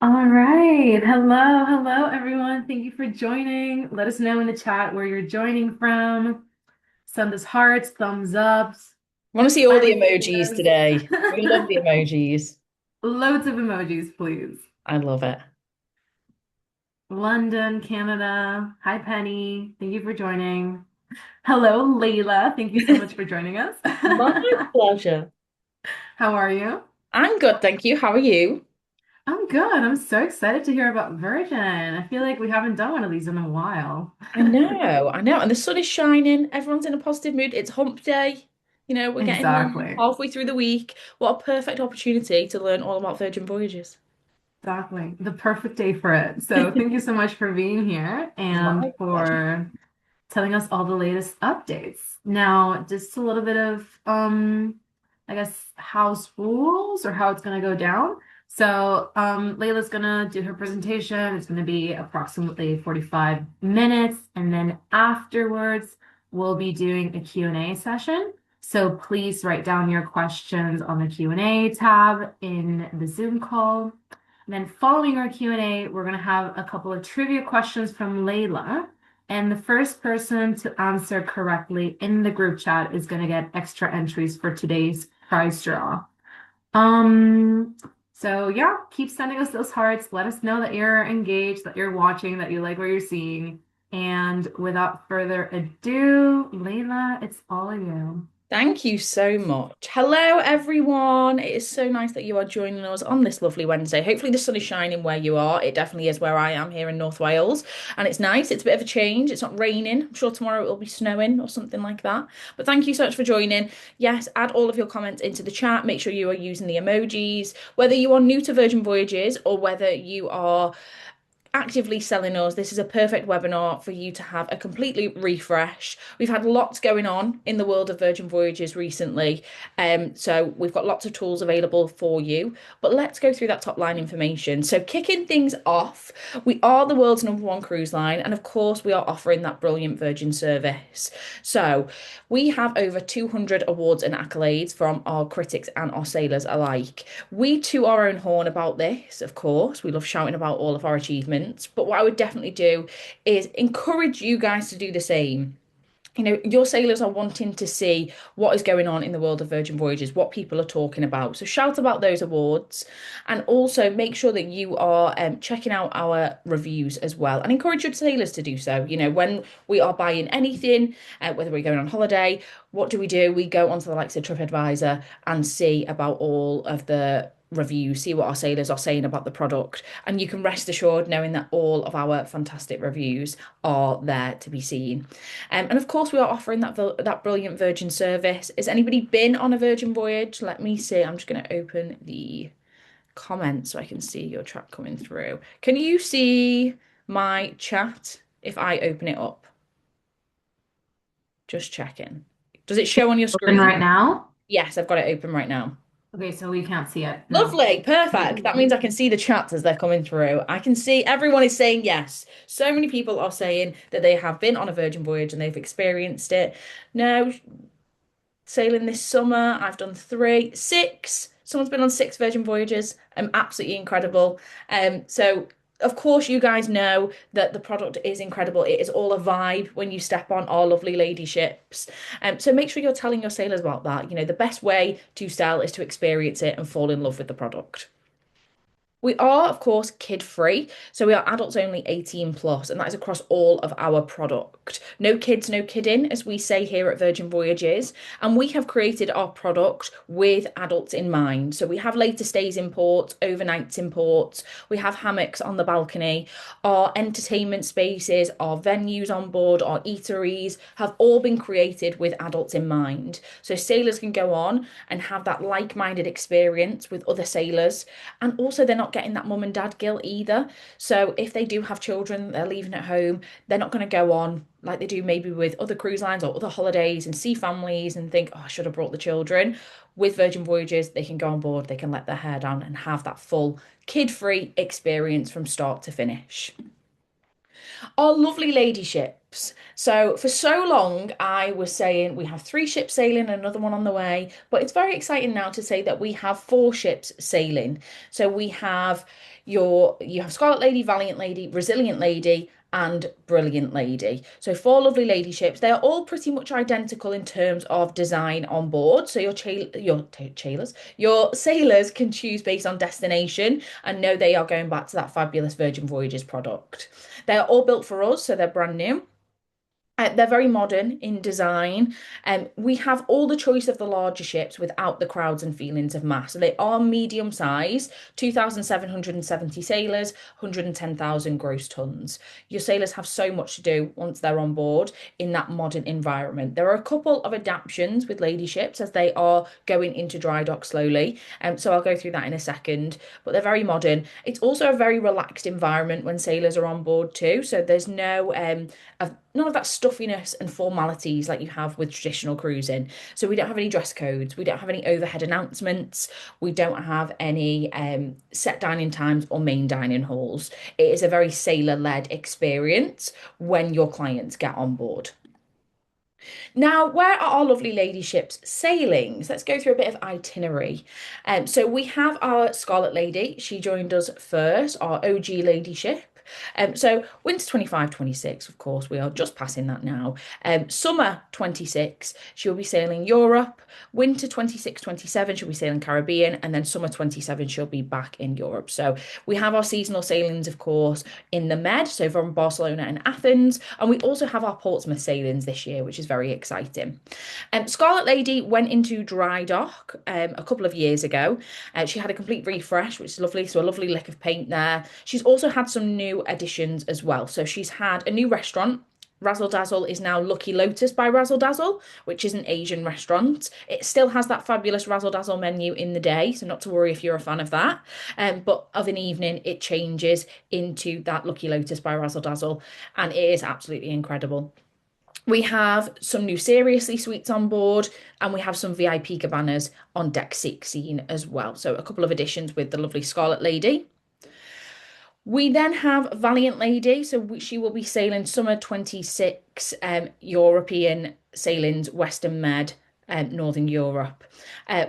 All right. Hello, hello, everyone. Thank you for joining. Let us know in the chat where you're joining from. Send us hearts, thumbs ups, I want to see all the smiley emojis faces. today. We love the emojis. Loads of emojis, please. I love it. London, Canada. Hi, Penny. Thank you for joining. Hello, Layla. Thank you so much for joining us. My pleasure. How are you? I'm good, thank you. How are you? I'm good. I'm so excited to hear about Virgin. I feel like we haven't done one of these in a while. I know. And the sun is shining. Everyone's in a positive mood. It's hump day. We're getting there Exactly. halfway through the week. What a perfect opportunity to learn all about Virgin Voyages. Exactly. The perfect day for it. So thank you so much for being here and My pleasure. for telling us all the latest updates. Now, just a little bit of I guess house rules or how it's gonna go down. So Layla's gonna do her presentation. It's gonna be approximately 45 minutes, and then afterwards we'll be doing a Q&A session. So please write down your questions on the Q&A tab in the Zoom call. And then following our Q&A, we're going to have a couple of trivia questions from Layla. And the first person to answer correctly in the group chat is going to get extra entries for today's prize draw. Um, so yeah, keep sending us those hearts. Let us know that you're engaged, that you're watching, that you like what you're seeing. And without further ado, Layla, it's all you. Thank you so much. Hello, everyone. It is so nice that you are joining us on this lovely Wednesday. Hopefully, the sun is shining where you are. It definitely is where I am here in North Wales. And it's nice. It's a bit of a change. It's not raining. I'm sure tomorrow it will be snowing or something like that. But thank you so much for joining. Yes, add all of your comments into the chat. Make sure you are using the emojis. Whether you are new to Virgin Voyages or whether you are actively selling us, this is a perfect webinar for you to have a completely refresh. We've had lots going on in the world of Virgin Voyages recently, so we've got lots of tools available for you. But let's go through that top line information. So, kicking things off, we are the world's number one cruise line, and of course, we are offering that brilliant Virgin service. So, we have over 200 awards and accolades from our critics and our sailors alike. We toot our own horn about this, of course. We love shouting about all of our achievements. But what I would definitely do is encourage you guys to do the same. Your sailors are wanting to see what is going on in the world of Virgin Voyages, what people are talking about. So shout about those awards and also make sure that you are checking out our reviews as well and encourage your sailors to do so. When we are buying anything, whether we're going on holiday, what do? We go onto the likes of TripAdvisor and see about all of the reviews, see what our sailors are saying about the product. And you can rest assured knowing that all of our fantastic reviews are there to be seen. And of course, we are offering that brilliant Virgin service. Has anybody been on a Virgin voyage? Let me see. I'm just going to open the comments so I can see your chat coming through. Can you see my chat if I open it up? Just checking. Does it show on your Open screen? right now. Yes, I've got it open right now. Okay, so we can't see it. No. Lovely, perfect. That means I can see the chats as they're coming through. I can see everyone is saying yes. So many people are saying that they have been on a Virgin voyage and they've experienced it. No, sailing this summer. I've done three, six. Someone's been on six Virgin Voyages. Absolutely incredible. So of course you guys know that the product is incredible. It is all a vibe when you step on our lovely lady ships. So make sure you're telling your sailors about that. The best way to sell is to experience it and fall in love with the product. We are, of course, kid free. So we are adults only 18 plus, and that is across all of our product. No kids, no kidding, as we say here at Virgin Voyages. And we have created our product with adults in mind. So we have later stays in port, overnights in port, we have hammocks on the balcony, our entertainment spaces, our venues on board, our eateries have all been created with adults in mind. So sailors can go on and have that like-minded experience with other sailors. And also they're not getting that mum and dad guilt either. So if they do have children, they're leaving at home, they're not going to go on like they do maybe with other cruise lines or other holidays and see families and think, oh, I should have brought the children. With Virgin Voyages, they can go on board, they can let their hair down and have that full kid-free experience from start to finish. Our lovely lady ships. So for so long, I was saying we have three ships sailing, another one on the way. But it's very exciting now to say that we have four ships sailing. So we have you have Scarlet Lady, Valiant Lady, Resilient Lady, and Brilliant Lady. So four lovely lady ships. They are all pretty much identical in terms of design on board. So your sailors can choose based on destination and know they are going back to that fabulous Virgin Voyages product. They are all built for us, so they're brand new. They're very modern in design. We have all the choice of the larger ships without the crowds and feelings of mass. So they are medium size, 2,770 sailors, 110,000 gross tons. Your sailors have so much to do once they're on board in that modern environment. There are a couple of adaptations with lady ships as they are going into dry dock slowly. So I'll go through that in a second. But they're very modern. It's also a very relaxed environment when sailors are on board too. So there's none of that stuffiness and formalities like you have with traditional cruising. So we don't have any dress codes, we don't have any overhead announcements, we don't have any set dining times or main dining halls. It is a very sailor-led experience when your clients get on board. Now, where are our lovely lady ships sailing? So let's go through a bit of itinerary. So we have our Scarlet Lady. She joined us first, our OG lady ship. So winter 25-26, of course, we are just passing that now. Summer 26, she'll be sailing Europe. Winter 26-27, she'll be sailing Caribbean. And then summer 27, she'll be back in Europe. So we have our seasonal sailings, of course, in the Med, so from Barcelona and Athens. And we also have our Portsmouth sailings this year, which is very exciting. Scarlet Lady went into dry dock a couple of years ago. She had a complete refresh, which is lovely. So a lovely lick of paint there. She's also had some new additions as well. So she's had a new restaurant. Razzle Dazzle is now Lucky Lotus by Razzle Dazzle, which is an Asian restaurant. It still has that fabulous Razzle Dazzle menu in the day, so not to worry if you're a fan of that. But of an evening, it changes into that Lucky Lotus by Razzle Dazzle, and it is absolutely incredible. We have some new Seriously suites on board, and we have some VIP cabanas on deck 16 as well. So a couple of additions with the lovely Scarlet Lady. We then have Valiant Lady, so she will be sailing summer 26 European sailings, Western Med, Northern Europe.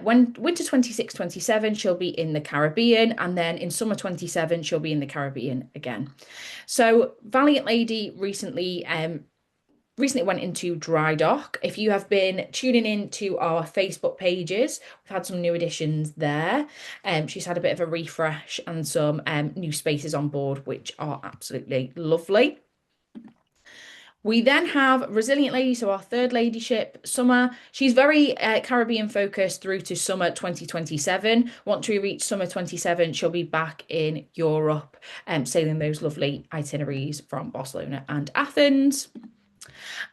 When winter 26-27, she'll be in the Caribbean, and then in summer 27, she'll be in the Caribbean again. So Valiant Lady recently went into dry dock. If you have been tuning in to our Facebook pages, we've had some new additions there. She's had a bit of a refresh and some new spaces on board, which are absolutely lovely. We then have Resilient Lady, so our third ladyship, Summer. She's very Caribbean focused through to summer 2027. Once we reach summer 27, she'll be back in Europe, sailing those lovely itineraries from Barcelona and Athens.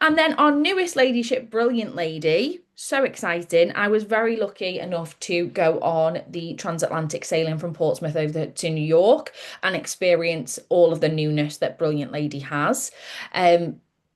And then our newest ladyship, Brilliant Lady. So exciting. I was very lucky enough to go on the transatlantic sailing from Portsmouth over to New York and experience all of the newness that Brilliant Lady has.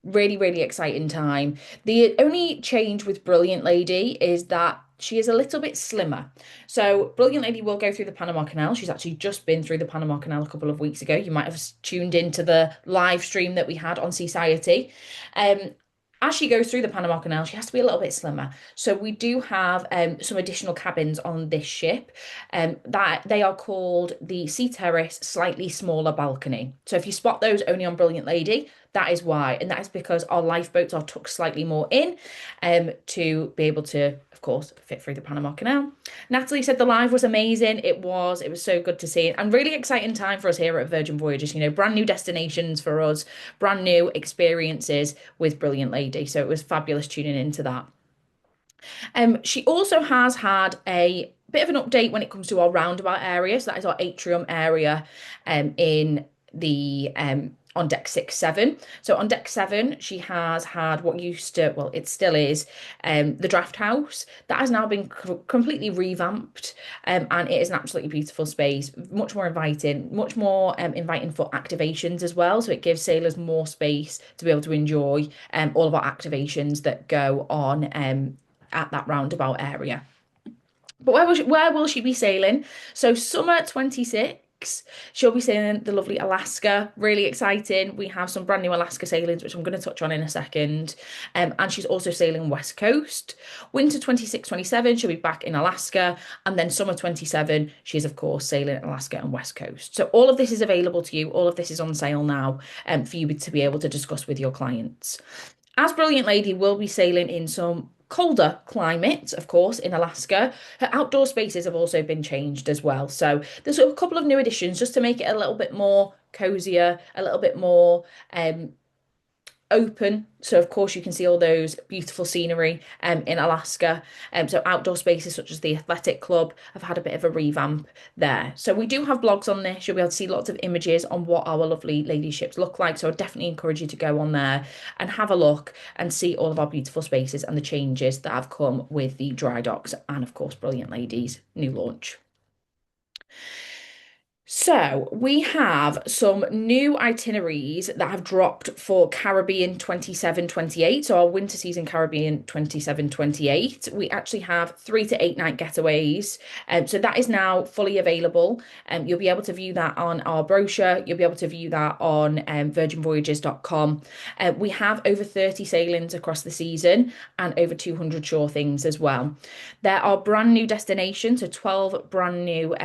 Really, really exciting time. The only change with Brilliant Lady is that she is a little bit slimmer. So Brilliant Lady will go through the Panama Canal. She's actually just been through the Panama Canal a couple of weeks ago. You might have tuned into the live stream that we had on Society. As she goes through the Panama Canal, she has to be a little bit slimmer. So we do have some additional cabins on this ship. That they are called the Sea Terrace Slightly Smaller Balcony. So if you spot those only on Brilliant Lady, that is why. And that is because our lifeboats are tucked slightly more in to be able to, of course, fit through the Panama Canal. Natalie said the live was amazing. It was so good to see. And really exciting time for us here at Virgin Voyages. You know, brand new destinations for us, brand new experiences with Brilliant Lady. So it was fabulous tuning into that. She also has had a bit of an update when it comes to our roundabout area. So that is our atrium area in the on deck 6-7. So on deck 7, she has had what used to, well, it still is, the draft house. That has now been completely revamped, and it is an absolutely beautiful space, much more inviting for activations as well. So it gives sailors more space to be able to enjoy all of our activations that go on at that roundabout area. But where will she be sailing? So summer 26. weeks. She'll be sailing the lovely Alaska. Really exciting. We have some brand new Alaska sailings, which I'm going to touch on in a second. And she's also sailing West Coast. Winter 26-27, she'll be back in Alaska. And then summer 27, she's of course sailing Alaska and West Coast. So all of this is available to you. All of this is on sale now for you to be able to discuss with your clients. As Brilliant Lady will be sailing in some colder climates, of course, in Alaska, her outdoor spaces have also been changed as well. So there's a couple of new additions just to make it a little bit more cozier, a little bit more open. So of course you can see all those beautiful scenery in Alaska. So outdoor spaces such as the Athletic Club have had a bit of a revamp there. So we do have blogs on this. You'll be able to see lots of images on what our lovely lady ships look like. So I definitely encourage you to go on there and have a look and see all of our beautiful spaces and the changes that have come with the dry docks and of course Brilliant Ladies new launch. So we have some new itineraries that have dropped for Caribbean 27-28. So our winter season Caribbean 27-28. We actually have 3 to 8 night getaways. So that is now fully available. You'll be able to view that on our brochure. You'll be able to view that on virginvoyages.com. We have over 30 sailings across the season and over 200 shore things as well. There are brand new destinations, so 12 brand new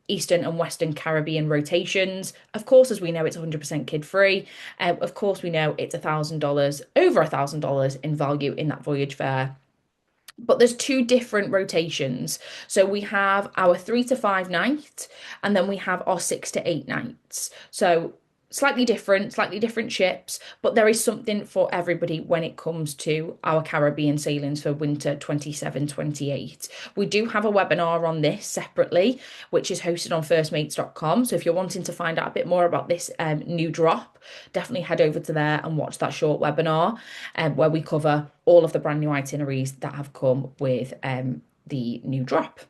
Eastern and Western Caribbean rotations. Of course, as we know, it's 100% kid-free. Of course, we know it's $1,000, over $1,000 in value in that voyage fare. But there's two different rotations. So we have our 3 to 5 night, and then we have our 6 to 8 nights. So slightly different ships, but there is something for everybody when it comes to our Caribbean sailings for winter 27-28. We do have a webinar on this separately, which is hosted on firstmates.com. So if you're wanting to find out a bit more about this new drop, definitely head over to there and watch that short webinar where we cover all of the brand new itineraries that have come with the new drop.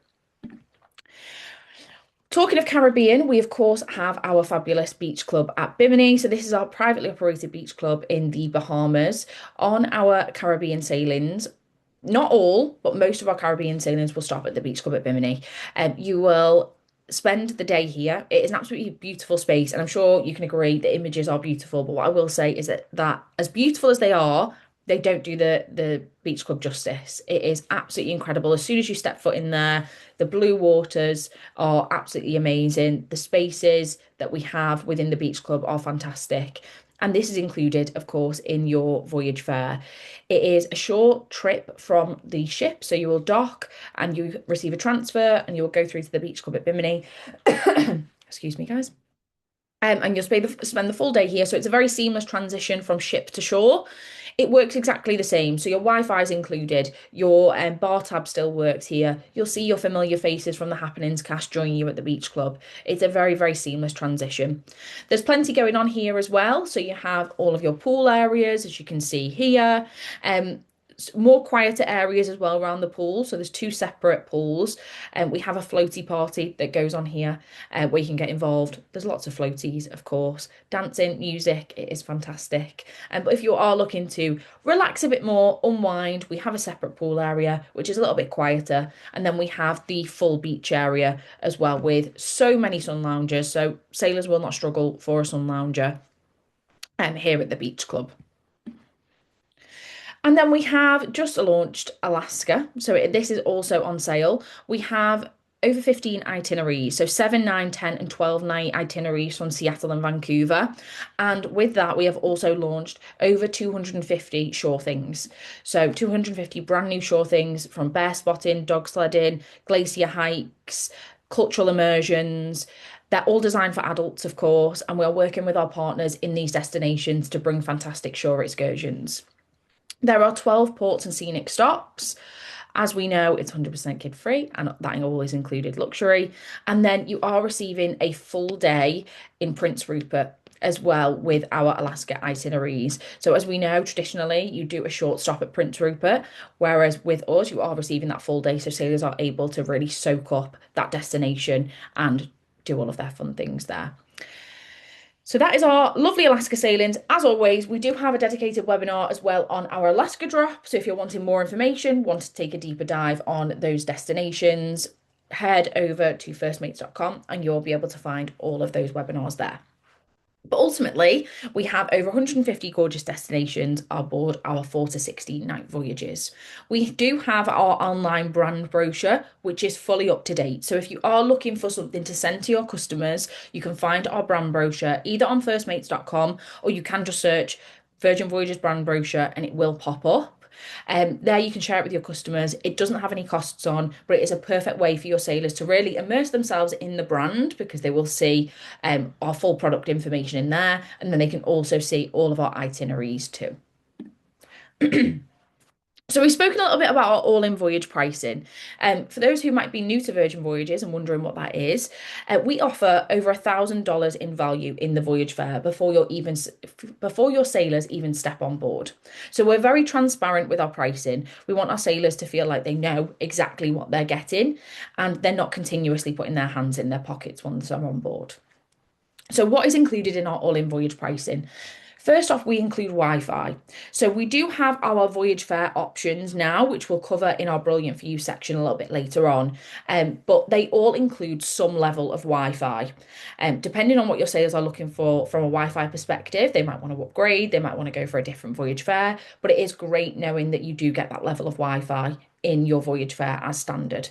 Talking of Caribbean, we of course have our fabulous beach club at Bimini. So this is our privately operated beach club in the Bahamas. On our Caribbean sailings, not all, but most of our Caribbean sailings will stop at the beach club at Bimini. You will spend the day here. It is an absolutely beautiful space, and I'm sure you can agree the images are beautiful. But what I will say is that as beautiful as they are, they don't do the beach club justice. It is absolutely incredible. As soon as you step foot in there, the blue waters are absolutely amazing. The spaces that we have within the beach club are fantastic. And this is included, of course, in your voyage fare. It is a short trip from the ship. So you will dock and you receive a transfer and you will go through to the beach club at Bimini. Excuse me, guys. And you'll spend the full day here. So it's a very seamless transition from ship to shore. It works exactly the same. So your Wi-Fi is included. Your bar tab still works here. You'll see your familiar faces from the Happenings cast join you at the beach club. It's a very, very seamless transition. There's plenty going on here as well. So you have all of your pool areas, as you can see here. More quieter areas as well around the pool. So there's two separate pools, and we have a floaty party that goes on here where you can get involved. There's lots of floaties, of course, dancing, music. It is fantastic. But if you are looking to relax a bit more, unwind, we have a separate pool area which is a little bit quieter, and then we have the full beach area as well with so many sun loungers. So sailors will not struggle for a sun lounger here at the beach club. And then we have just launched Alaska. So this is also on sale. We have over 15 itineraries. So 7, 9, 10, and 12 night itineraries from Seattle and Vancouver. And with that, we have also launched over 250 shore things. So 250 brand new shore things from bear spotting, dog sledding, glacier hikes, cultural immersions. They're all designed for adults, of course. And we're working with our partners in these destinations to bring fantastic shore excursions. There are 12 ports and scenic stops. As we know, it's 100% kid free, and that always included luxury. And then you are receiving a full day in Prince Rupert as well with our Alaska itineraries. So as we know, traditionally, you do a short stop at Prince Rupert, whereas with us, you are receiving that full day. So sailors are able to really soak up that destination and do all of their fun things there. So that is our lovely Alaska sailings. As always, we do have a dedicated webinar as well on our Alaska drop. So if you're wanting more information, want to take a deeper dive on those destinations, head over to firstmates.com and you'll be able to find all of those webinars there. But ultimately, we have over 150 gorgeous destinations aboard our 4 to 16 night voyages. We do have our online brand brochure, which is fully up to date. So if you are looking for something to send to your customers, you can find our brand brochure either on firstmates.com or you can just search Virgin Voyages brand brochure and it will pop up. There you can share it with your customers. It doesn't have any costs on, but it is a perfect way for your sailors to really immerse themselves in the brand because they will see our full product information in there, and then they can also see all of our itineraries too. So we've spoken a little bit about our all-in voyage pricing. For those who might be new to Virgin Voyages and wondering what that is, we offer over $1,000 in value in the voyage fare before your sailors even step on board. So we're very transparent with our pricing. We want our sailors to feel like they know exactly what they're getting, and they're not continuously putting their hands in their pockets once they're on board. So what is included in our all-in voyage pricing? First off, we include Wi-Fi. So we do have our voyage fare options now, which we'll cover in our Brilliant for You section a little bit later on. But they all include some level of Wi-Fi. Depending on what your sailors are looking for from a Wi-Fi perspective, they might want to upgrade, they might want to go for a different voyage fare, but it is great knowing that you do get that level of Wi-Fi in your voyage fare as standard.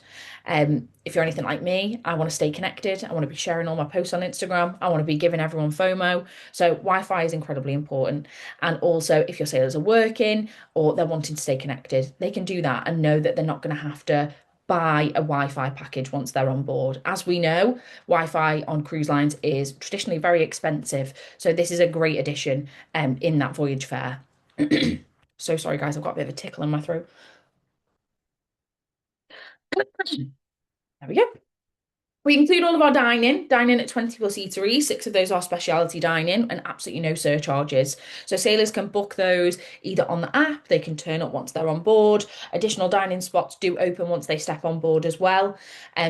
If you're anything like me, I want to stay connected. I want to be sharing all my posts on Instagram. I want to be giving everyone FOMO. So Wi-Fi is incredibly important. And also, if your sailors are working or they're wanting to stay connected, they can do that and know that they're not going to have to buy a Wi-Fi package once they're on board. As we know, Wi-Fi on cruise lines is traditionally very expensive. So this is a great addition in that voyage fare. So sorry, guys, I've got a bit of a tickle in my throat. There we go. We include all of our dining at 20 plus eateries. Six of those are specialty dining and absolutely no surcharges. So sailors can book those either on the app, they can turn up once they're on board. Additional dining spots do open once they step on board as well.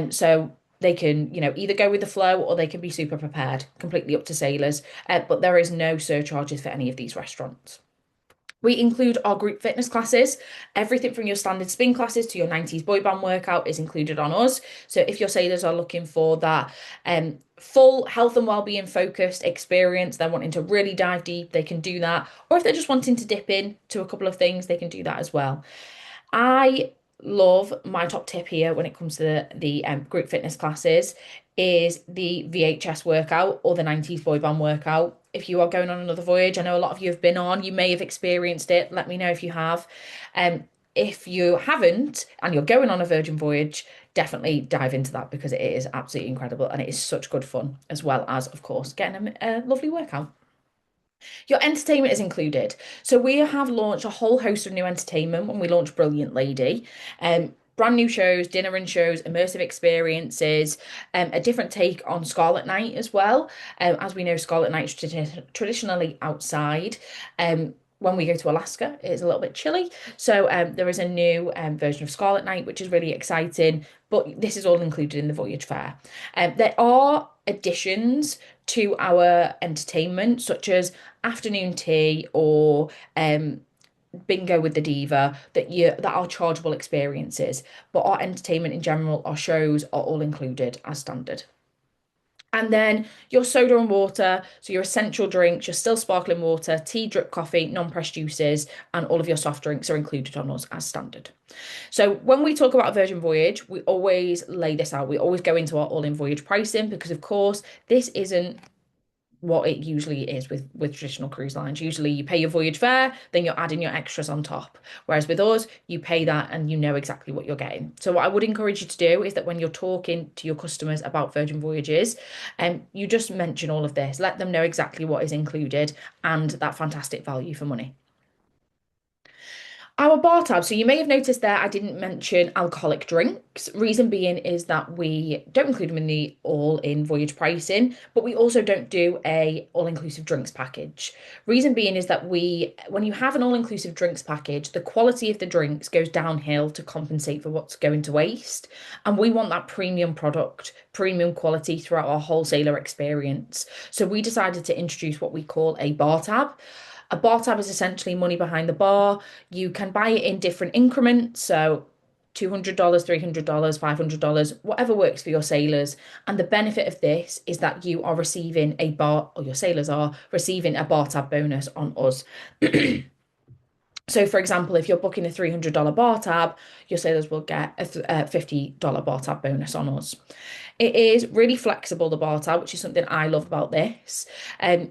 So they can, either go with the flow or they can be super prepared, completely up to sailors. But there is no surcharges for any of these restaurants. We include our group fitness classes. Everything from your standard spin classes to your 90s boy band workout is included on us. So if your sailors are looking for that full health and well-being focused experience, they're wanting to really dive deep, they can do that. Or if they're just wanting to dip in to a couple of things, they can do that as well. I love my top tip here when it comes to the group fitness classes is the VHS workout or the 90s boy band workout. If you are going on another voyage, I know a lot of you have been on, you may have experienced it. Let me know if you have. If you haven't and you're going on a Virgin voyage, definitely dive into that because it is absolutely incredible and it is such good fun, as well as, of course, getting a lovely workout. Your entertainment is included. So we have launched a whole host of new entertainment when we launched Brilliant Lady. Brand new shows, dinner and shows, immersive experiences, a different take on Scarlet Night as well. As we know, Scarlet Night is traditionally outside. When we go to Alaska, it's a little bit chilly. So there is a new version of Scarlet Night, which is really exciting. But this is all included in the voyage fare. There are additions to our entertainment, such as afternoon tea or bingo with the diva that are chargeable experiences. But our entertainment in general, our shows are all included as standard. And then your soda and water, so your essential drinks, your still sparkling water, tea, drip coffee, non-pressed juices, and all of your soft drinks are included on us as standard. So when we talk about a Virgin Voyage, we always lay this out. We always go into our all-in voyage pricing because, of course, this isn't what it usually is with traditional cruise lines. Usually you pay your voyage fare, then you're adding your extras on top. Whereas with us, you pay that and you know exactly what you're getting. So what I would encourage you to do is that when you're talking to your customers about Virgin Voyages, you just mention all of this. Let them know exactly what is included and that fantastic value for money. Our bar tab. So you may have noticed there I didn't mention alcoholic drinks. Reason being is that we don't include them in the all-in voyage pricing, but we also don't do a all-inclusive drinks package. Reason being is that when you have an all-inclusive drinks package, the quality of the drinks goes downhill to compensate for what's going to waste. And we want that premium product, premium quality throughout our wholesaler experience. So we decided to introduce what we call a bar tab. A bar tab is essentially money behind the bar. You can buy it in different increments. So $200, $300, $500, whatever works for your sailors. And the benefit of this is that you are receiving a bar, or your sailors are receiving a bar tab bonus on us. So, for example, if you're booking a $300 bar tab, your sailors will get a $50 bar tab bonus on us. It is really flexible, the bar tab, which is something I love about this.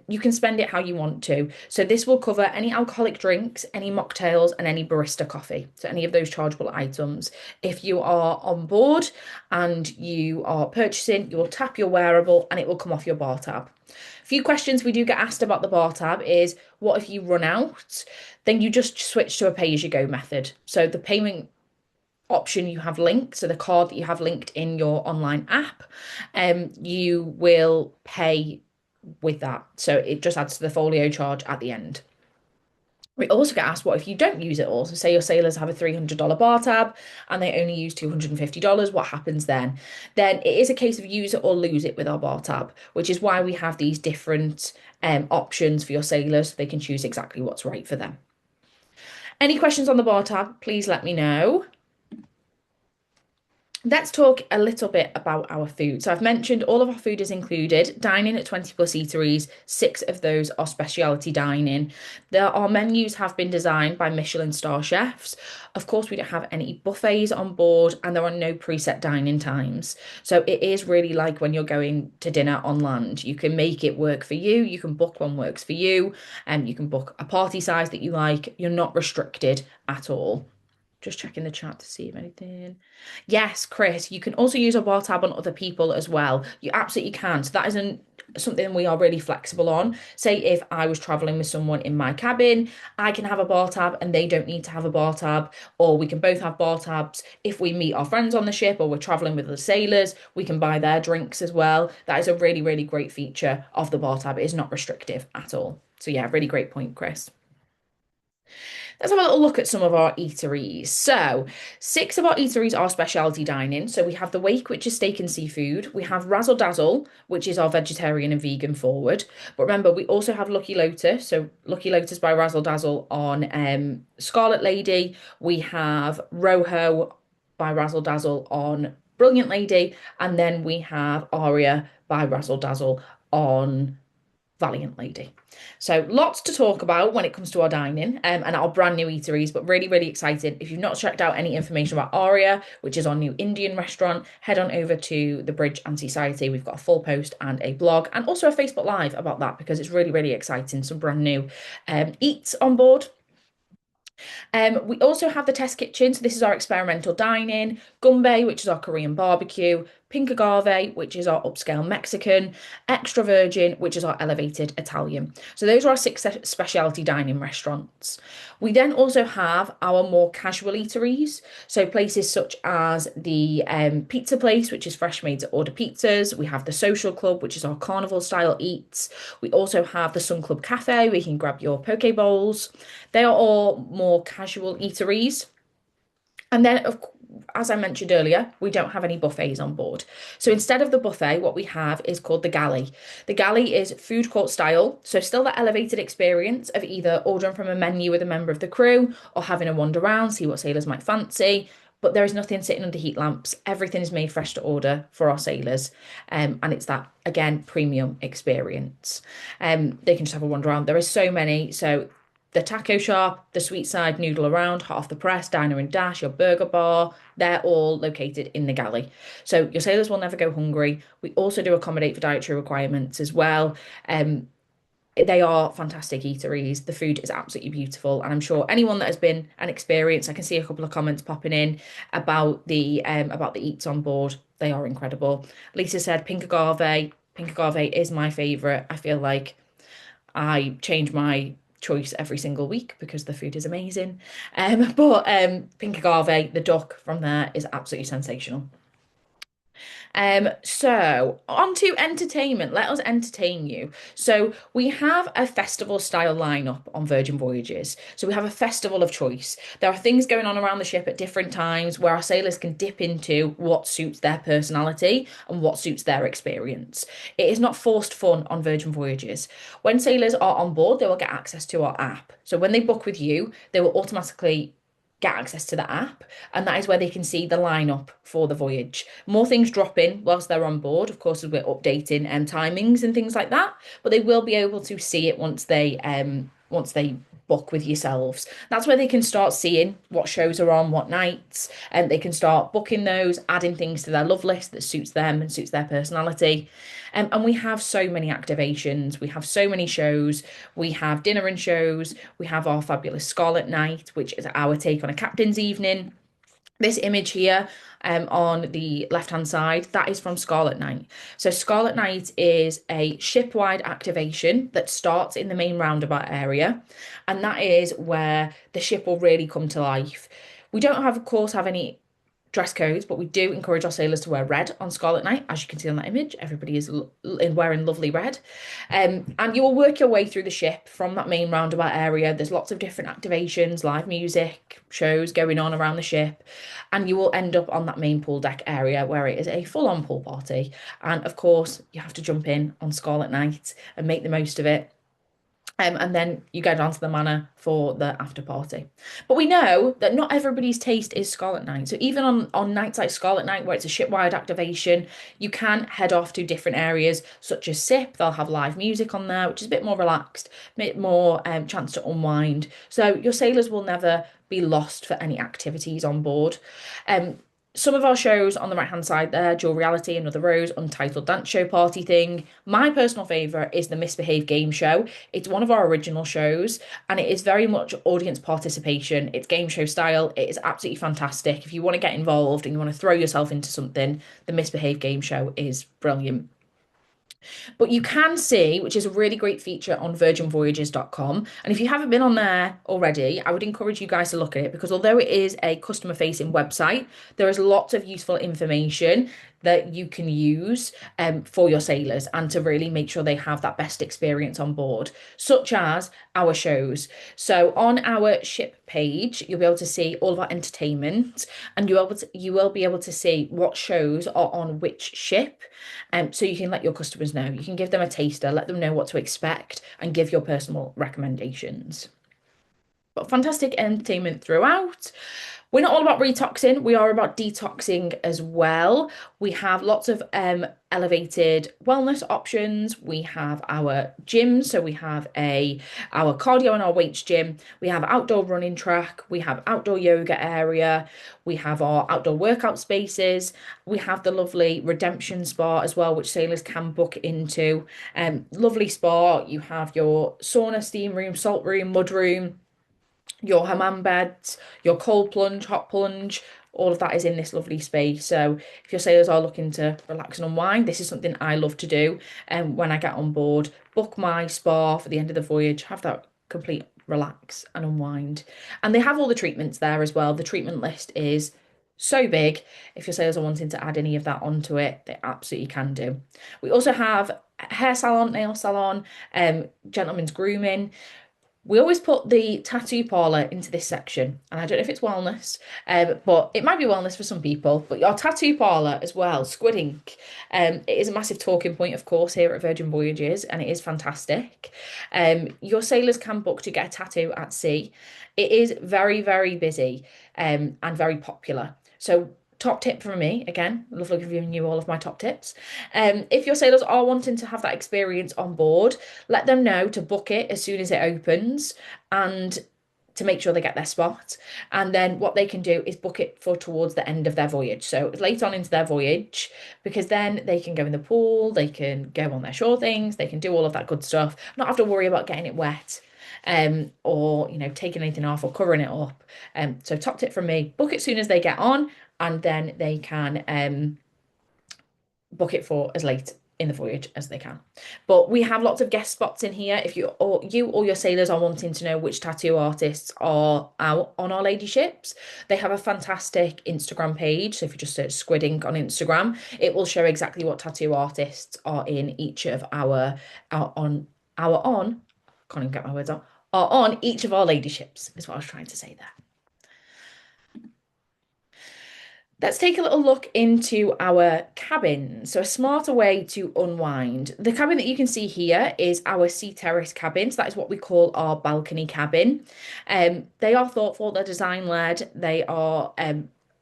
You can spend it how you want to. So this will cover any alcoholic drinks, any mocktails, and any barista coffee. So any of those chargeable items. If you are on board and you are purchasing, you will tap your wearable and it will come off your bar tab. A few questions we do get asked about the bar tab is, what if you run out? Then you just switch to a pay-as-you-go method. So the payment option you have linked, so the card that you have linked in your online app, you will pay with that. So it just adds to the folio charge at the end. We also get asked, what if you don't use it all? So say your sailors have a $300 bar tab and they only use $250, what happens then? Then it is a case of use it or lose it with our bar tab, which is why we have these different options for your sailors so they can choose exactly what's right for them. Any questions on the bar tab, please let me know. Let's talk a little bit about our food. So I've mentioned all of our food is included. Dining at 20 plus eateries, 6 of those are specialty dining. Our menus have been designed by Michelin star chefs. Of course, we don't have any buffets on board and there are no preset dining times. So it is really like when you're going to dinner on land. You can make it work for you. You can book one works for you and you can book a party size that you like. You're not restricted at all. Just checking the chat to see if anything. Yes, Chris, you can also use a bar tab on other people as well. You absolutely can. So that isn't something we are really flexible on. Say if I was traveling with someone in my cabin, I can have a bar tab and they don't need to have a bar tab, or we can both have bar tabs. If we meet our friends on the ship or we're traveling with the sailors, we can buy their drinks as well. That is a really, really great feature of the bar tab. It is not restrictive at all. So yeah, really great point, Chris. Let's have a little look at some of our eateries. So, 6 of our eateries are specialty dining. So, we have the Wake, which is steak and seafood. We have Razzle Dazzle, which is our vegetarian and vegan forward. But remember, we also have Lucky Lotus. So, Lucky Lotus by Razzle Dazzle on Scarlet Lady. We have Rojo by Razzle Dazzle on Brilliant Lady. And then we have Aria by Razzle Dazzle on Valiant Lady. So lots to talk about when it comes to our dining and our brand new eateries, but really, really excited. If you've not checked out any information about Aria, which is our new Indian restaurant, head on over to the Bridge and Society. We've got a full post and a blog and also a Facebook Live about that because it's really, really exciting. Some brand new eats on board. We also have the test kitchen. So this is our experimental dining, Gumbe, which is our Korean barbecue, Pink Agave, which is our upscale Mexican, Extra Virgin, which is our elevated Italian. So those are our 6 specialty dining restaurants. We then also have our more casual eateries. So places such as the pizza place, which is fresh made to order pizzas. We have the social club, which is our carnival style eats. We also have the Sun Club Cafe, where you can grab your poke bowls. They are all more casual eateries. And then, as I mentioned earlier, we don't have any buffets on board. So instead of the buffet, what we have is called the galley. The galley is food court style, so still that elevated experience of either ordering from a menu with a member of the crew or having a wander around, see what sailors might fancy. But there is nothing sitting under heat lamps. Everything is made fresh to order for our sailors. And it's that, again, premium experience. They can just have a wander around. There are so many. So the taco shop, the sweet side noodle around, hot off the press, diner and dash, your burger bar, they're all located in the galley. So your sailors will never go hungry. We also do accommodate for dietary requirements as well. They are fantastic eateries. The food is absolutely beautiful, and I'm sure anyone that has been an experience, I can see a couple of comments popping in about the eats on board. They are incredible. Lisa said pink agave. Pink agave is my favorite. I feel like I change my choice every single week because the food is amazing. But pink agave, the duck from there is absolutely sensational. So on to entertainment. Let us entertain you. So we have a festival style lineup on Virgin Voyages. So we have a festival of choice. There are things going on around the ship at different times where our sailors can dip into what suits their personality and what suits their experience. It is not forced fun on Virgin Voyages. When sailors are on board, they will get access to our app. So when they book with you, they will automatically get access to the app, and that is where they can see the lineup for the voyage. More things drop in whilst they're on board, of course, as we're updating timings and things like that, but they will be able to see it once they book with yourselves. That's where they can start seeing what shows are on, what nights, and they can start booking those, adding things to their love list that suits them and suits their personality. And we have so many activations, we have so many shows, we have dinner and shows, we have our fabulous Scarlet Night, which is our take on a captain's evening. This image here on the left hand side, that is from Scarlet Night. So Scarlet Night is a ship-wide activation that starts in the main roundabout area, and that is where the ship will really come to life. We don't have, of course, have any dress codes, but we do encourage our sailors to wear red on Scarlet Night, as you can see on that image. Everybody is wearing lovely red. And you will work your way through the ship from that main roundabout area. There's lots of different activations, live music, shows going on around the ship, and you will end up on that main pool deck area where it is a full-on pool party. And of course, you have to jump in on Scarlet Night and make the most of it. And then you go down to the manor for the after party. But we know that not everybody's taste is Scarlet Night. So even on nights like Scarlet Night, where it's a shipwide activation, you can head off to different areas, such as SIP. They'll have live music on there, which is a bit more relaxed, a bit more chance to unwind. So your sailors will never be lost for any activities on board. Some of our shows on the right hand side there, Dual Reality, Another Rose, Untitled Dance Show Party Thing. My personal favourite is the Misbehave Game Show. It's one of our original shows and it is very much audience participation. It's game show style. It is absolutely fantastic. If you want to get involved and you want to throw yourself into something, the Misbehave Game Show is brilliant. But you can see, which is a really great feature on virginvoyages.com. And if you haven't been on there already, I would encourage you guys to look at it because although it is a customer facing website, there is lots of useful information that you can use for your sailors and to really make sure they have that best experience on board, such as our shows. So on our ship page, you'll be able to see all of our entertainment and you will be able to see what shows are on which ship. So you can let your customers know. You can give them a taster, let them know what to expect, and give your personal recommendations. But fantastic entertainment throughout. We're not all about retoxing, we are about detoxing as well. We have lots of elevated wellness options. We have our gyms, so we have our cardio and our weights gym. We have outdoor running track. We have outdoor yoga area. We have our outdoor workout spaces. We have the lovely Redemption Spa as well, which sailors can book into. Lovely spa. You have your sauna, steam room, salt room, mud room, your hammam beds, your cold plunge, hot plunge, all of that is in this lovely space. So if your sailors are looking to relax and unwind, this is something I love to do. And when I get on board, book my spa for the end of the voyage, have that complete relax and unwind. And they have all the treatments there as well. The treatment list is so big. If your sailors are wanting to add any of that onto it, they absolutely can do. We also have hair salon, nail salon, gentlemen's grooming. We always put the tattoo parlour into this section, and I don't know if it's wellness, but it might be wellness for some people. But your tattoo parlour as well, Squid Ink, it is a massive talking point, of course, here at Virgin Voyages, and it is fantastic. Your sailors can book to get a tattoo at sea. It is very, very busy, and very popular. So top tip from me, again, I love giving you all of my top tips. If your sailors are wanting to have that experience on board, let them know to book it as soon as it opens and to make sure they get their spot. And then what they can do is book it for towards the end of their voyage. So late on into their voyage, because then they can go in the pool, they can go on their shore things, they can do all of that good stuff, not have to worry about getting it wet. Or taking anything off or covering it up. So top tip from me, book it soon as they get on and then they can book it for as late in the voyage as they can. But we have lots of guest spots in here. If you or your sailors are wanting to know which tattoo artists are out on our lady ships, they have a fantastic Instagram page. So if you just search Squid Ink on Instagram, it will show exactly what tattoo artists are in each of our can't even get my words out, are on each of our lady ships, is what I was trying to say there. Let's take a little look into our cabin. So, a smarter way to unwind. The cabin that you can see here is our sea terrace cabin. So, that is what we call our balcony cabin. They are thoughtful, they're design led, they are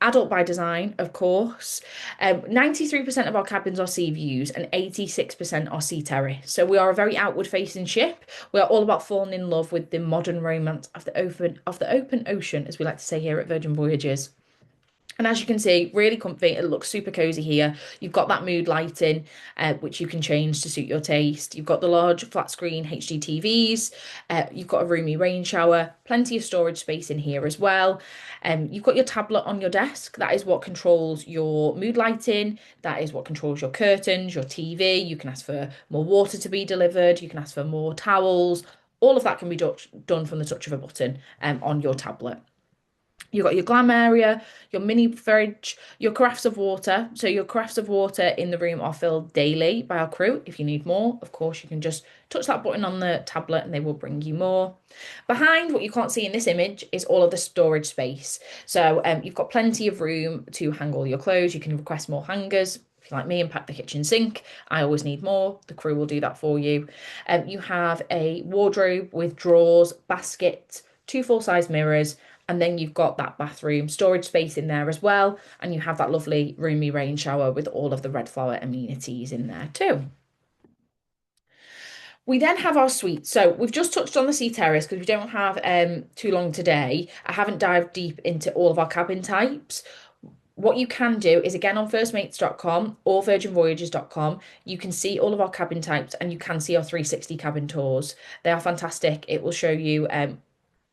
adult by design, of course. 93% of our cabins are sea views and 86% are sea terrace. So, we are a very outward facing ship. We are all about falling in love with the modern romance of the open ocean, as we like to say here at Virgin Voyages. And as you can see, really comfy. It looks super cozy here. You've got that mood lighting, which you can change to suit your taste. You've got the large flat screen HD TVs. You've got a roomy rain shower. Plenty of storage space in here as well. You've got your tablet on your desk. That is what controls your mood lighting. That is what controls your curtains, your TV. You can ask for more water to be delivered. You can ask for more towels. All of that can be done from the touch of a button on your tablet. You've got your glam area, your mini fridge, your carafes of water. So your carafes of water in the room are filled daily by our crew. If you need more, of course, you can just touch that button on the tablet and they will bring you more. Behind what you can't see in this image is all of the storage space. So you've got plenty of room to hang all your clothes. You can request more hangers. If you're like me and pack the kitchen sink, I always need more. The crew will do that for you. You have a wardrobe with drawers, basket, two full-size mirrors, and then you've got that bathroom storage space in there as well. And you have that lovely roomy rain shower with all of the red flower amenities in there too. We then have our suite. So we've just touched on the sea terrace because we don't have too long today. I haven't dived deep into all of our cabin types. What you can do is again on firstmates.com or virginvoyages.com, you can see all of our cabin types and you can see our 360 cabin tours. They are fantastic. It will show you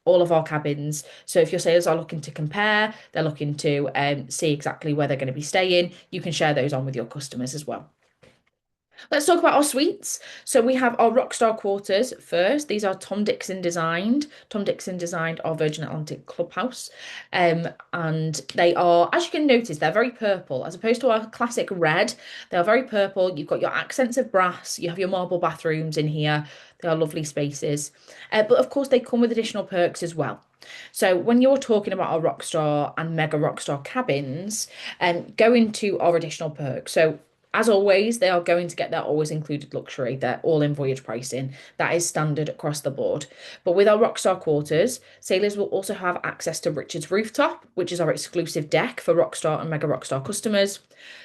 all of our cabins. So if your sailors are looking to compare, they're looking to see exactly where they're going to be staying, you can share those on with your customers as well. Let's talk about our suites. So we have our Rockstar quarters first. These are Tom Dixon designed. Tom Dixon designed our Virgin Atlantic Clubhouse. And they are, as you can notice, they're very purple as opposed to our classic red. They are very purple. You've got your accents of brass. You have your marble bathrooms in here. They are lovely spaces. But of course, they come with additional perks as well. So when you're talking about our Rockstar and Mega Rockstar cabins, go into our additional perks. So as always, they are going to get their always included luxury. They're all in voyage pricing. That is standard across the board. But with our Rockstar quarters, sailors will also have access to Richard's Rooftop, which is our exclusive deck for Rockstar and Mega Rockstar customers.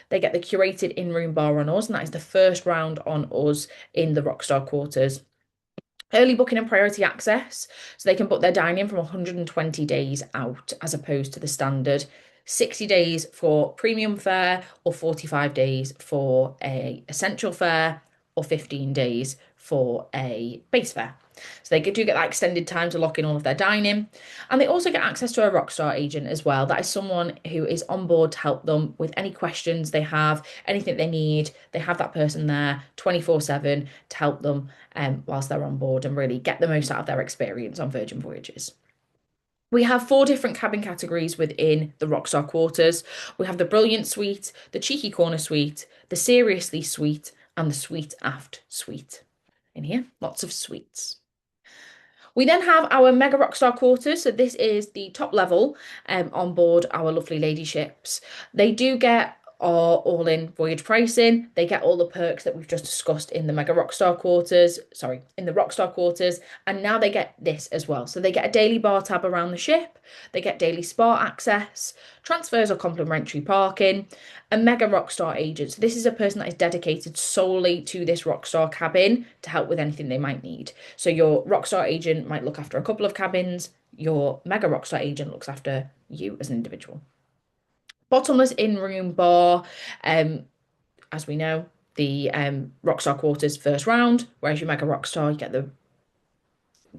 They get the curated in-room bar on us, and that is the first round on us in the Rockstar quarters. Early booking and priority access, so they can book their dining from 120 days out as opposed to the standard 60 days for premium fare or 45 days for a essential fare or 15 days for a base fare. So they do get that extended time to lock in all of their dining. And they also get access to a Rockstar agent as well. That is someone who is on board to help them with any questions they have, anything they need. They have that person there 24/7 to help them whilst they're on board and really get the most out of their experience on Virgin Voyages. We have four different cabin categories within the Rockstar quarters. We have the Brilliant Suite, the Cheeky Corner Suite, the Seriously Suite, and the Suite Aft Suite. In here, lots of suites. We then have our Mega Rockstar quarters. So this is the top level on board our lovely lady ships. They do get our all-in voyage pricing. They get all the perks that we've just discussed in the Mega Rockstar quarters, sorry, in the Rockstar quarters, and now they get this as well. So they get a daily bar tab around the ship, they get daily spa access, transfers or complimentary parking, a Mega Rockstar agent. So this is a person that is dedicated solely to this Rockstar cabin to help with anything they might need. So your Rockstar agent might look after a couple of cabins, your Mega Rockstar agent looks after you as an individual. Bottomless in-room bar, as we know, the Rockstar quarters first round, whereas your Mega Rockstar, you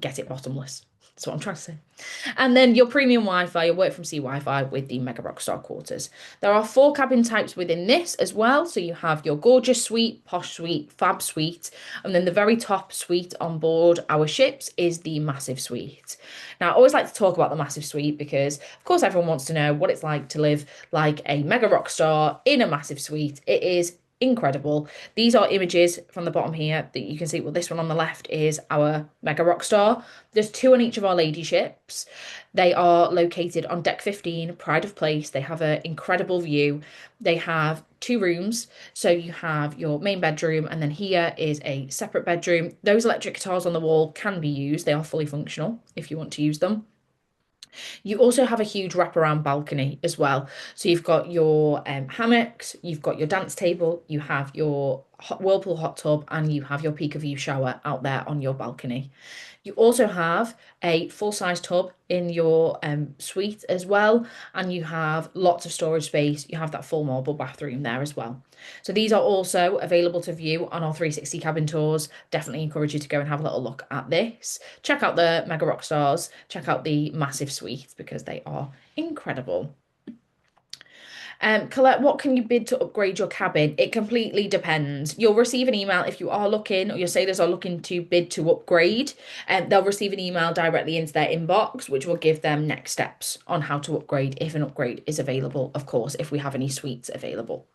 get it bottomless. That's what I'm trying to say. And then your premium Wi-Fi, your work from sea Wi-Fi with the Mega Rockstar quarters. There are four cabin types within this as well. So you have your gorgeous suite, posh suite, fab suite, and then the very top suite on board our ships is the massive suite. Now, I always like to talk about the massive suite because, of course, everyone wants to know what it's like to live like a Mega Rockstar in a massive suite. It is incredible. These are images from the bottom here that you can see. Well, this one on the left is our Mega Rockstar. There's two on each of our lady ships. They are located on deck 15, Pride of Place. They have an incredible view. They have two rooms. So you have your main bedroom, and then here is a separate bedroom. Those electric guitars on the wall can be used. They are fully functional if you want to use them. You also have a huge wraparound balcony as well. So you've got your hammocks, you've got your dance table, you have your whirlpool hot tub, and you have your peak of view shower out there on your balcony. You also have a full-size tub in your suite as well, and you have lots of storage space. You have that full marble bathroom there as well. So these are also available to view on our 360 cabin tours. Definitely encourage you to go and have a little look at this. Check out the Mega Rock Stars, check out the massive suite because they are incredible. Colette, what can you bid to upgrade your cabin? It completely depends. You'll receive an email if you are looking, or your sailors are looking to bid to upgrade, and they'll receive an email directly into their inbox, which will give them next steps on how to upgrade if an upgrade is available, of course, if we have any suites available.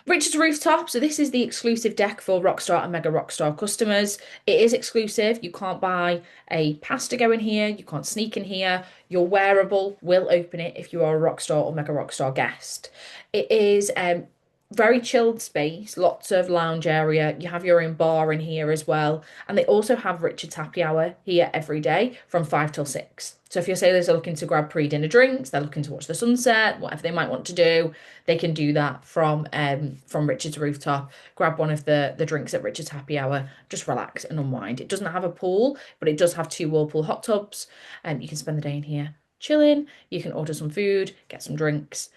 Richard's Rooftop. So this is the exclusive deck for Rockstar and Mega Rockstar customers. It is exclusive. You can't buy a pass to go in here. You can't sneak in here. Your wearable will open it if you are a Rockstar or Mega Rockstar guest. It is very chilled space, lots of lounge area. You have your own bar in here as well. And they also have Richard's Happy Hour here every day from 5 till 6. So if your sailors are looking to grab pre-dinner drinks, they're looking to watch the sunset, whatever they might want to do, they can do that from Richard's Rooftop. Grab one of the drinks at Richard's Happy Hour, just relax and unwind. It doesn't have a pool, but it does have two whirlpool hot tubs. You can spend the day in here chilling. You can order some food, get some drinks.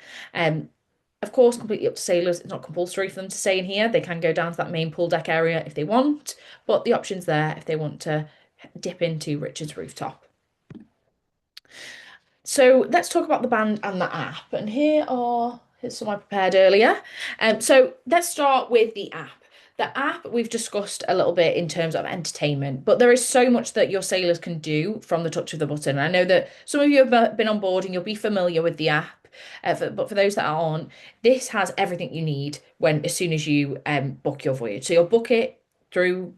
Of course, completely up to sailors. It's not compulsory for them to stay in here. They can go down to that main pool deck area if they want, but the option's there if they want to dip into Richard's Rooftop. So let's talk about the band and the app. And here's some I prepared earlier. So let's start with the app. The app we've discussed a little bit in terms of entertainment, but there is so much that your sailors can do from the touch of the button. I know that some of you have been on board and you'll be familiar with the app. But for those that aren't, this has everything you need as soon as you book your voyage. So you'll book it through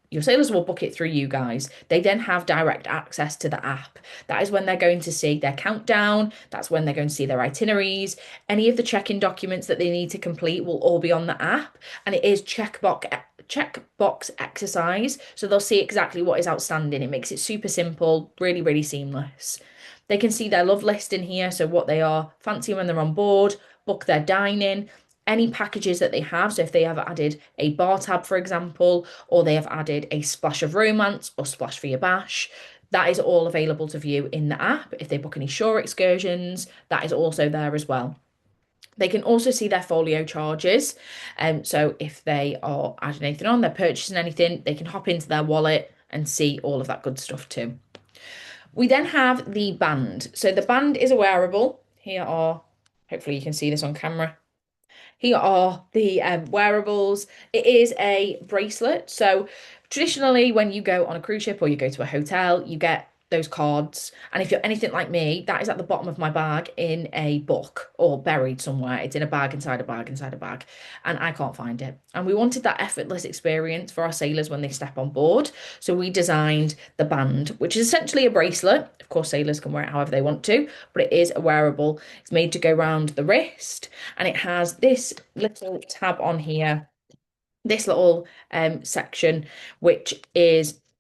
your sailors will book it through you guys. They then have direct access to the app. That is when they're going to see their countdown. That's when they're going to see their itineraries. Any of the check-in documents that they need to complete will all be on the app, and it is checkbox exercise. So they'll see exactly what is outstanding. It makes it super simple, really, really seamless. They can see their love list in here, so what they are fancying when they're on board, book their dining, any packages that they have. So if they have added a bar tab, for example, or they have added a splash of romance or splash for your bash, that is all available to view in the app. If they book any shore excursions, that is also there as well. They can also see their folio charges. So if they are adding anything on, they're purchasing anything, they can hop into their wallet and see all of that good stuff too. We then have the band. So the band is a wearable. Hopefully you can see this on camera. Here are the wearables. It is a bracelet. So traditionally, when you go on a cruise ship or you go to a hotel, you get those cards. And if you're anything like me, that is at the bottom of my bag in a book or buried somewhere. It's in a bag inside a bag inside a bag, and I can't find it. And we wanted that effortless experience for our sailors when they step on board. So we designed the band, which is essentially a bracelet. Of course, sailors can wear it however they want to, but it is a wearable. It's made to go around the wrist, and it has this little tab on here, this little section, which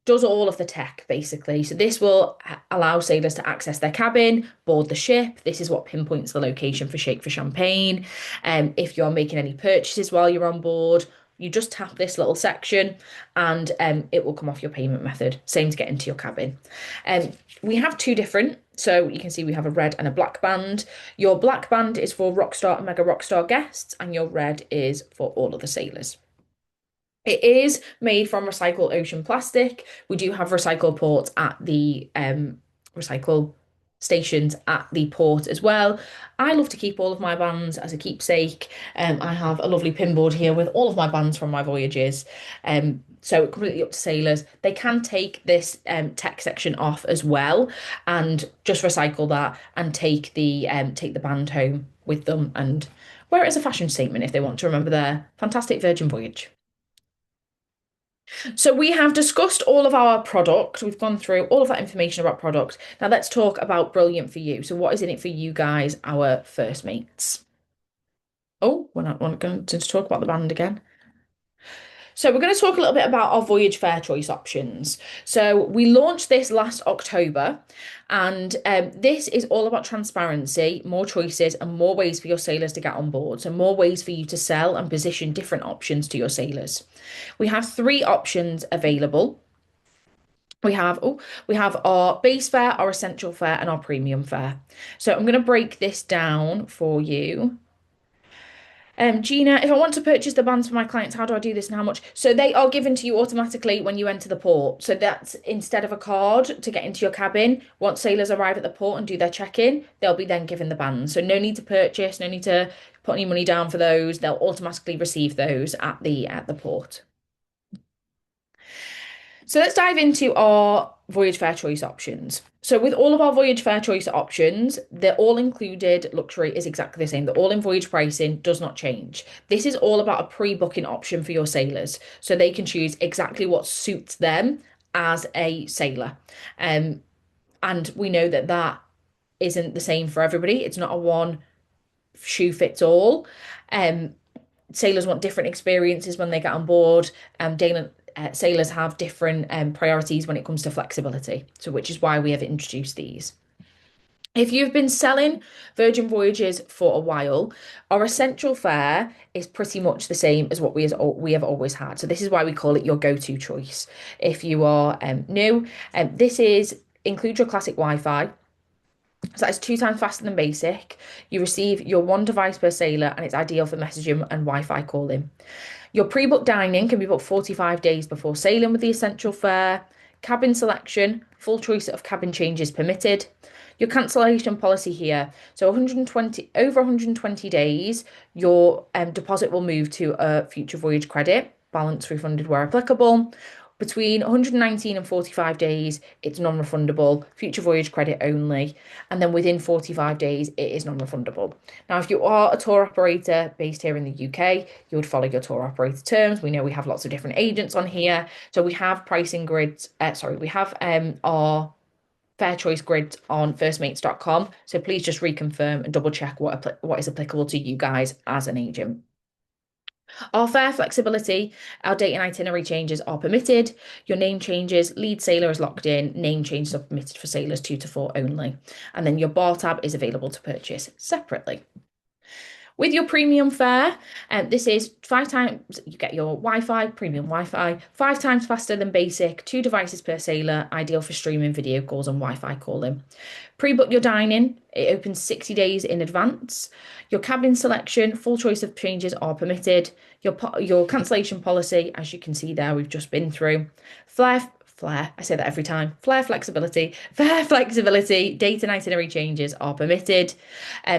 does all of the tech basically. So this will allow sailors to access their cabin, board the ship. This is what pinpoints the location for Shake for Champagne. If you're making any purchases while you're on board, you just tap this little section and it will come off your payment method. Same to get into your cabin. We have two different. So you can see we have a red and a black band. Your black band is for Rockstar and Mega Rockstar guests, and your red is for all of the sailors. It is made from recycled ocean plastic. We do have recycle ports at the recycle stations at the port as well. I love to keep all of my bands as a keepsake. I have a lovely pinboard here with all of my bands from my voyages. So completely up to sailors. They can take this tech section off as well and just recycle that and take the band home with them and Wear it as a fashion statement if they want to remember their fantastic Virgin voyage. So we have discussed all of our product. We've gone through all of that information about product. Now let's talk about Brilliant for You. So what is in it for you guys, our first mates? Oh, we're not going to talk about the band again. So we're going to talk a little bit about our Voyage Fair Choice options. So we launched this last October, and this is all about transparency, more choices, and more ways for your sailors to get on board. So more ways for you to sell and position different options to your sailors. We have three options available. We have our base fare, our essential fare, and our premium fare. So I'm going to break this down for you. Gina, if I want to purchase the bands for my clients, how do I do this and how much? So they are given to you automatically when you enter the port. So that's instead of a card to get into your cabin. Once sailors arrive at the port and do their check-in, they'll be then given the bands. So no need to purchase, no need to put any money down for those. They'll automatically receive those at the port. So let's dive into our Voyage Fair Choice options. So with all of our Voyage Fair Choice options, the all-included luxury is exactly the same. The all-in voyage pricing does not change. This is all about a pre-booking option for your sailors, so they can choose exactly what suits them as a sailor. And we know that that isn't the same for everybody. It's not a one shoe fits all. Um, Sailors want different experiences when they get on board. Sailors have different priorities when it comes to flexibility. So, which is why we have introduced these. If you've been selling Virgin Voyages for a while, our essential fare is pretty much the same as what we have always had. So this is why we call it your go-to choice. If you are new, this is include your classic Wi-Fi. So that is 2 times faster than basic. You receive your one device per sailor, and it's ideal for messaging and Wi-Fi calling. Your pre-booked dining can be booked 45 days before sailing with the essential fare. Cabin selection, full choice of cabin changes permitted. Your cancellation policy here. So 120 over 120 days, your deposit will move to a future voyage credit, balance refunded where applicable. Between 119 and 45 days, it's non-refundable, future voyage credit only. And then within 45 days, it is non-refundable. Now, if you are a tour operator based here in the UK, you would follow your tour operator terms. We know we have lots of different agents on here. So we have pricing grids. We have our fair choice grids on firstmates.com. So please just reconfirm and double check what is applicable to you guys as an agent. Our fare flexibility, our date and itinerary changes are permitted. Your name changes, lead sailor is locked in, name changes are permitted for sailors 2 to 4 only. And then your bar tab is available to purchase separately. With your premium fare, this is 5 times, you get your Wi-Fi, premium Wi-Fi, 5 times faster than basic, 2 devices per sailor, ideal for streaming video calls and Wi-Fi calling. Pre-book your dining, it opens 60 days in advance. Your cabin selection, full choice of changes are permitted. Your cancellation policy, as you can see there, we've just been through. I say that every time. Fair flexibility, date and itinerary changes are permitted.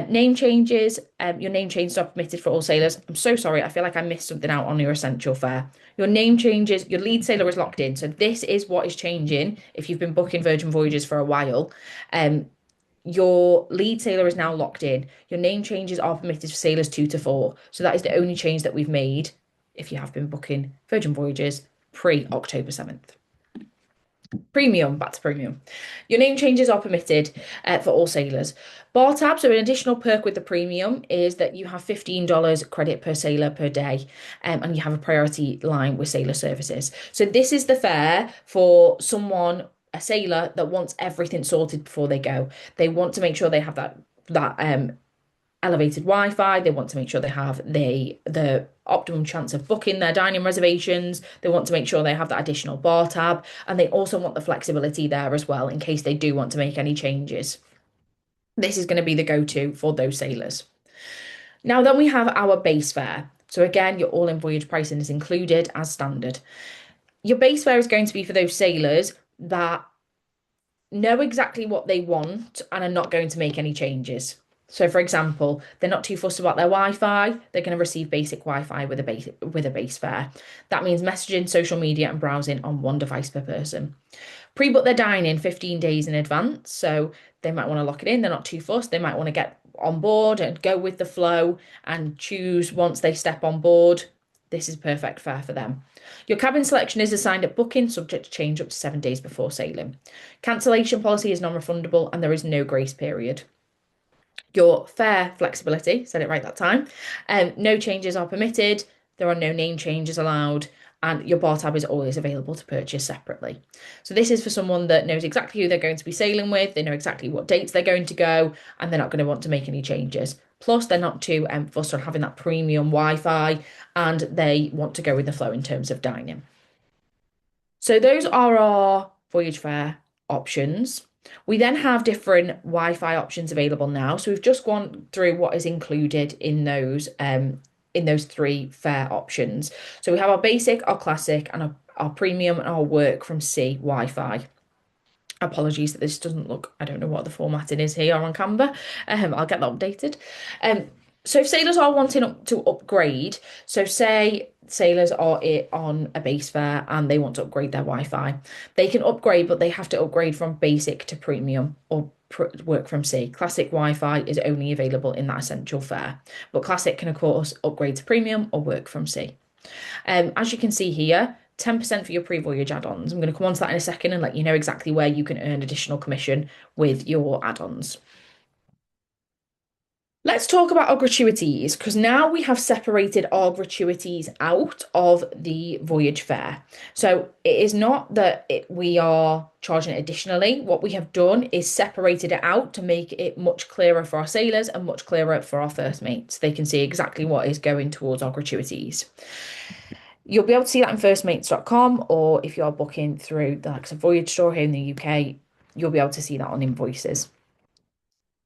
Name changes, your name changes are permitted for all sailors. I'm so sorry, I feel like I missed something out on your essential fare. Your name changes, your lead sailor is locked in. So this is what is changing if you've been booking Virgin Voyages for a while. Your lead sailor is now locked in. Your name changes are permitted for sailors 2 to 4. So that is the only change that we've made if you have been booking Virgin Voyages pre-October 7th. Premium, back to premium. Your name changes are permitted for all sailors. Bar tab, so an additional perk with the premium is that you have $15 credit per sailor per day, and you have a priority line with sailor services. So this is the fare for a sailor that wants everything sorted before they go. They want to make sure they have that elevated Wi-Fi. They want to make sure they have the optimum chance of booking their dining reservations. They want to make sure they have that additional bar tab, and they also want the flexibility there as well in case they do want to make any changes. This is going to be the go-to for those sailors. Now then we have our base fare. So again, your all-in voyage pricing is included as standard. Your base fare is going to be for those sailors that know exactly what they want and are not going to make any changes. So, for example, they're not too fussed about their Wi-Fi. They're going to receive basic Wi-Fi with a base fare. That means messaging, social media, and browsing on one device per person. Pre-book their dining 15 days in advance, so they might want to lock it in. They're not too fussed. They might want to get on board and go with the flow and choose once they step on board, this is perfect fare for them. Your cabin selection is assigned at booking, subject to change up to 7 days before sailing. Cancellation policy is non-refundable and there is no grace period. Your fare flexibility, said it right that time, no changes are permitted, there are no name changes allowed, and your bar tab is always available to purchase separately. So this is for someone that knows exactly who they're going to be sailing with, they know exactly what dates they're going to go, and they're not going to want to make any changes. Plus, they're not too fussed on having that premium Wi-Fi, and they want to go with the flow in terms of dining. So those are our voyage fare options. We then have different Wi-Fi options available now. So we've just gone through what is included in those three fare options. So we have our basic, our classic, and our premium and our work from sea Wi-Fi. Apologies that this doesn't look, I don't know what the formatting is here on Canva. I'll get that updated. So if sailors are wanting to upgrade, so say sailors are on a base fare and they want to upgrade their Wi-Fi, they can upgrade, but they have to upgrade from basic to premium or work from sea. Classic Wi-Fi is only available in that essential fare, but classic can of course upgrade to premium or work from sea. As you can see here, 10% for your pre-voyage add-ons. I'm going to come on to that in a second and let you know exactly where you can earn additional commission with your add-ons. Let's talk about our gratuities because now we have separated our gratuities out of the voyage fare. So it is not that we are charging it additionally. What we have done is separated it out to make it much clearer for our sailors and much clearer for our first mates. They can see exactly what is going towards our gratuities. You'll be able to see that in firstmates.com, or if you're booking through the likes of Voyage Store here in the UK, you'll be able to see that on invoices.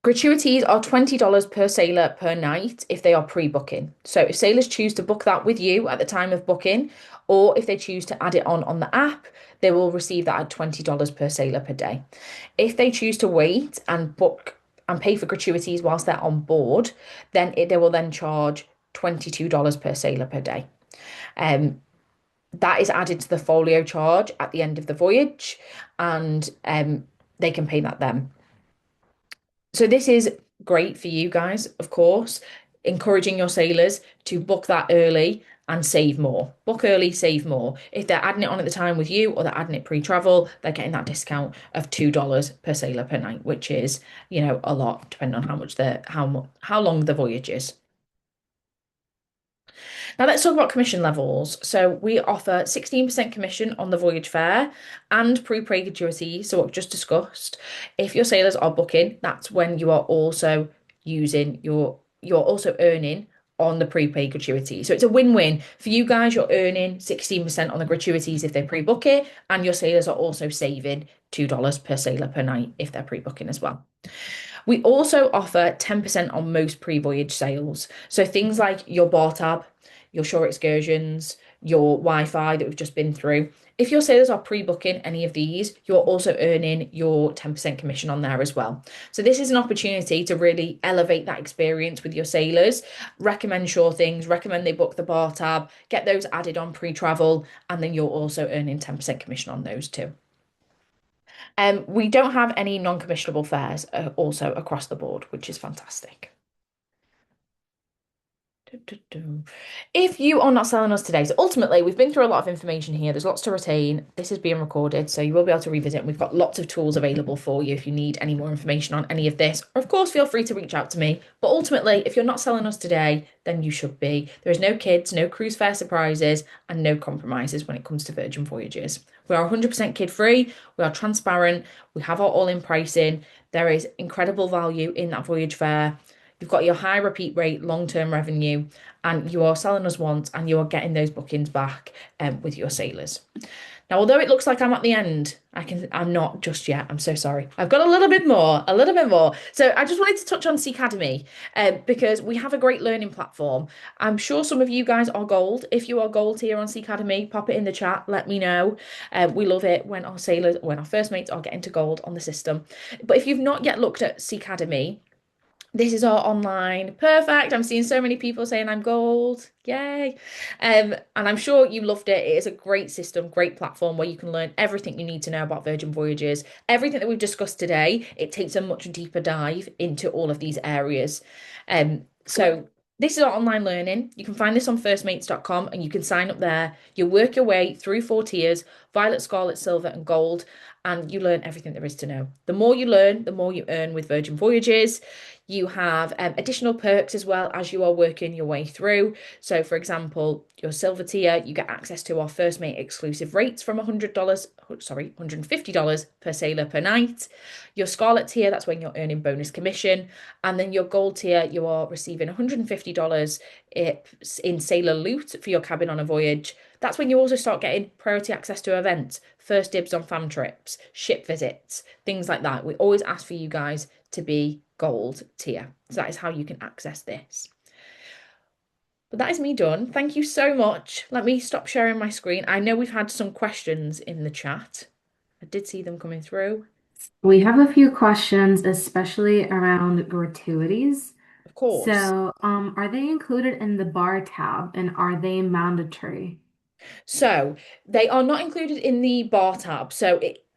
Gratuities are $20 per sailor per night if they are pre-booking. So if sailors choose to book that with you at the time of booking, or if they choose to add it on the app, they will receive that at $20 per sailor per day. If they choose to wait and book and pay for gratuities whilst they're on board, then they will then charge $22 per sailor per day. That is added to the folio charge at the end of the voyage, and they can pay that then. So this is great for you guys, of course, encouraging your sailors to book that early and save more. Book early, save more. If they're adding it on at the time with you or they're adding it pre-travel, they're getting that discount of $2 per sailor per night, which is, a lot depending on how long the voyage is. Now let's talk about commission levels. So we offer 16% commission on the voyage fare and pre-pay gratuity. So what we've just discussed. If your sailors are booking, that's when you are also you're also earning on the prepaid gratuity. So it's a win-win. For you guys, you're earning 16% on the gratuities if they pre-book it, and your sailors are also saving $2 per sailor per night if they're pre-booking as well. We also offer 10% on most pre-voyage sales. So things like your bar tab, your shore excursions, your Wi-Fi that we've just been through. If your sailors are pre-booking any of these, you're also earning your 10% commission on there as well. So this is an opportunity to really elevate that experience with your sailors, recommend sure things, recommend they book the bar tab, get those added on pre-travel, and then you're also earning 10% commission on those too. We don't have any non-commissionable fares also across the board, which is fantastic. If you are not selling us today, so ultimately we've been through a lot of information here. There's lots to retain. This is being recorded, so you will be able to revisit. We've got lots of tools available for you if you need any more information on any of this. Or of course, feel free to reach out to me. But ultimately, if you're not selling us today, then you should be. There is no kids, no cruise fare surprises, and no compromises when it comes to Virgin Voyages. We are 100% kid free. We are transparent. We have our all-in pricing. There is incredible value in that voyage fare. You've got your high repeat rate, long-term revenue, and you are selling us once and you are getting those bookings back with your sailors. Now, although it looks like I'm at the end, I'm not just yet. I'm so sorry. I've got a little bit more. So I just wanted to touch on Sea Academy because we have a great learning platform. I'm sure some of you guys are gold. If you are gold here on Sea Academy, pop it in the chat. Let me know. We love it when our first mates are getting to gold on the system. But if you've not yet looked at Sea Academy, This is our online. Perfect. I'm seeing so many people saying I'm gold. Yay. And I'm sure you loved it. It is a great system, great platform where you can learn everything you need to know about Virgin Voyages. Everything that we've discussed today, it takes a much deeper dive into all of these areas. So this is our online learning. You can find this on firstmates.com and you can sign up there. You work your way through 4 tiers, violet, scarlet, silver, and gold, and you learn everything there is to know. The more you learn, the more you earn with Virgin Voyages. You have additional perks as well as you are working your way through. So, for example, your silver tier, you get access to our first mate exclusive rates from $100, sorry, $150 per sailor per night. Your scarlet tier, that's when you're earning bonus commission. And then your gold tier, you are receiving $150 in sailor loot for your cabin on a voyage. That's when you also start getting priority access to events, first dibs on fam trips, ship visits, things like that. We always ask for you guys to be gold tier. So that is how you can access this. But that is me done. Thank you so much. Let me stop sharing my screen. I know we've had some questions in the chat. I did see them coming through. We have a few questions, especially around gratuities. Of course. So, are they included in the bar tab and are they mandatory? So they are not included in the bar tab.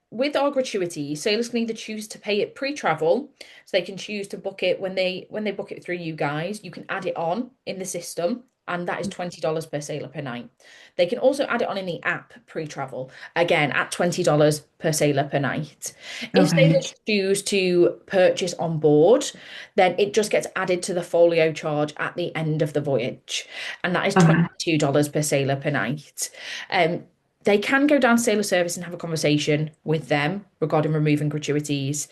With our gratuity, sailors can either choose to pay it pre-travel, so they can choose to book it when they book it through you guys. You can add it on in the system, and that is $20 per sailor per night. They can also add it on in the app pre-travel, again at $20 per sailor per night. If Okay. sailors choose to purchase on board, then it just gets added to the folio charge at the end of the voyage, and that is Okay. $22 per sailor per night. Um, they can go down to sailor service and have a conversation with them regarding removing gratuities.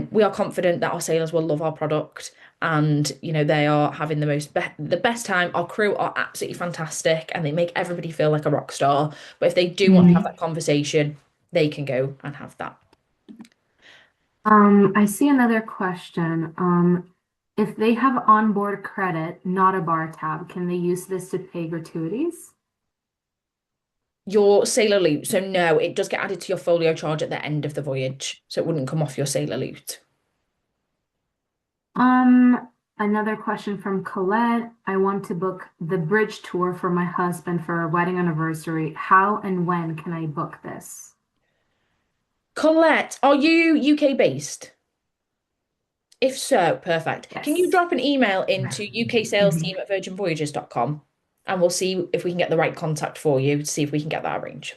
We are confident that our sailors will love our product, and they are having the best time. Our crew are absolutely fantastic and they make everybody feel like a rock star. But if they do want to have Mhm. that conversation, they can go and have that. I see another question. If they have onboard credit, not a bar tab, can they use this to pay gratuities? Your sailor loot, so no, it does get added to your folio charge at the end of the voyage, so it wouldn't come off your sailor loot. Another question from Colette. I want to book the bridge tour for my husband for our wedding anniversary. How and when can I book this? Colette, are you UK based? If so, perfect. Can you Yes. drop an email into UK sales team Mhm. at virginvoyages.com and we'll see if we can get the right contact for you to see if we can get that arranged.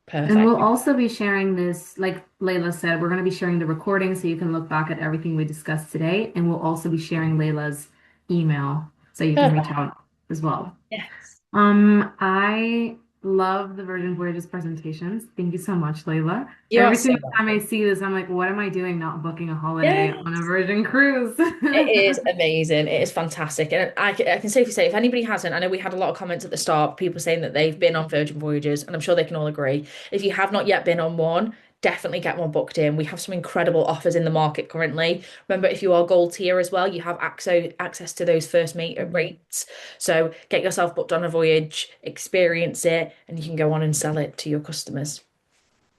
And Perfect. we'll also be sharing this, like Layla said, we're going to be sharing the recording so you can look back at everything we discussed today. And we'll also be sharing Layla's email so you can reach Perfect. out as well. Yes. I love the Virgin Voyages presentations. Thank you so much, Layla. You are Every so single time I welcome. see this, I'm like, what am I doing not booking a holiday on a Yes. Virgin cruise? It is amazing. It is fantastic. And I can safely say, if anybody hasn't, I know we had a lot of comments at the start, people saying that they've been on Virgin Voyages, and I'm sure they can all agree. If you have not yet been on one, definitely get one booked in. We have some incredible offers in the market currently. Remember, if you are gold tier as well, you have access to those first mate rates. So get yourself booked on a voyage, experience it, and you can go on and sell it to your customers.